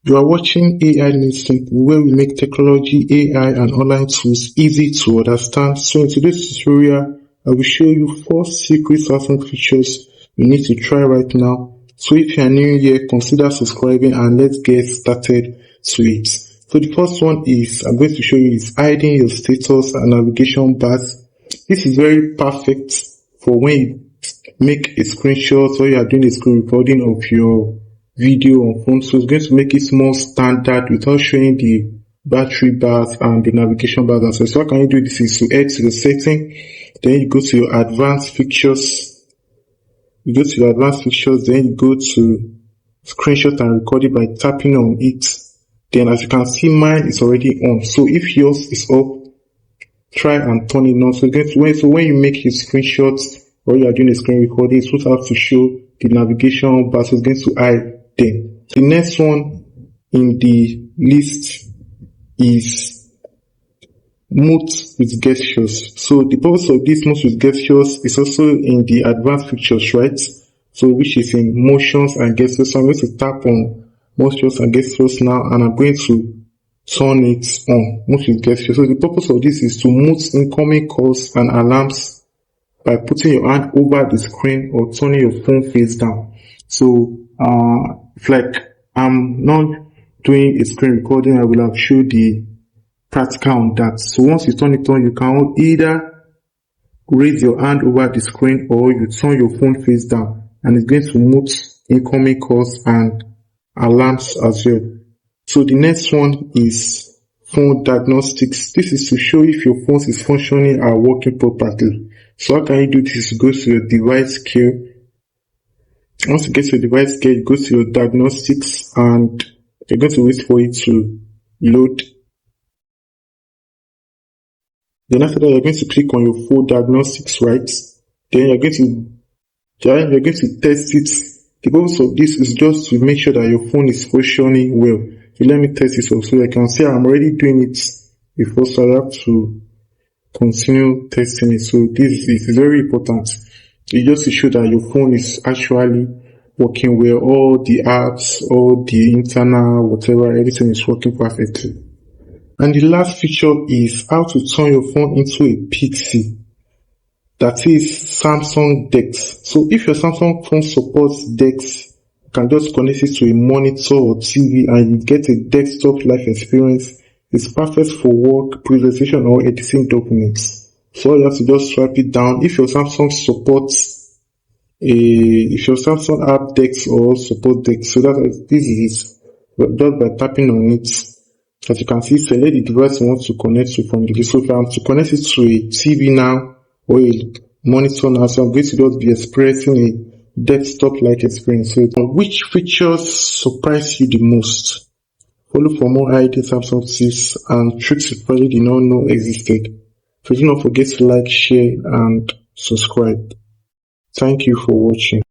You are watching AI Made Simple, where we make technology, AI, and online tools easy to understand. So in today's tutorial, I will show you 4 secret Samsung features you need to try right now. So if you are new here, consider subscribing and let's get started to it. So the first one I'm going to show you is hiding your status and navigation bars. This is very perfect for when you make a screenshot or you are doing a screen recording of your video on phone. So it's going to make it more standard without showing the battery bars and the navigation bars. So how can you do this is to head to the setting, then you go to your advanced features. You go to your advanced features, then you go to screenshot and record it by tapping on it. Then as you can see, mine is already on. So if yours is off, try and turn it on. So when you make your screenshots or you are doing a screen recording, it's supposed to have to show the navigation bar, so it's going to hide them. The next one in the list is mute with gestures. So the purpose of this mute with gestures is also in the advanced features, right? So which is in motions and gestures. So I'm going to tap on motions and gestures now, and I'm going to turn it on, mute with gestures. So the purpose of this is to mute incoming calls and alarms by putting your hand over the screen or turning your phone face down. So if like I'm not doing a screen recording, I will have showed the practical on that. So once you turn it on, you can either raise your hand over the screen or you turn your phone face down, and it's going to mute incoming calls and alarms as well. So the next one is phone diagnostics. This is to show if your phone is functioning or working properly. So how can you do this? You go to your device care. Once you get to your device care, you go to your diagnostics and you're going to wait for it to load. Then after that, you're going to click on your phone diagnostics, right? Then you're going to test it. The purpose of this is just to make sure that your phone is functioning well. So let me test it so I can see I'm already doing it before, so I have to continue testing it. So this is very important. It's just to show that your phone is actually working well. All the apps, all the internal, whatever, everything is working perfectly. And the last feature is how to turn your phone into a Pixie. That is Samsung DeX. So if your Samsung phone supports DeX, you can just connect it to a monitor or TV and you get a desktop-like experience. It's perfect for work, presentation, or editing documents. So you have to just swipe it down. If your Samsung supports if your Samsung app DeX or support DeX, so this is just by tapping on it. As you can see, select the device you want to connect to from the list. So if I want to connect it to a TV now or a monitor now, so I'm going to just be experiencing a desktop-like experience. So which features surprise you the most? Follow for more ideas, Samsung tips and tricks you probably did not know existed. So do not forget to like, share and subscribe. Thank you for watching.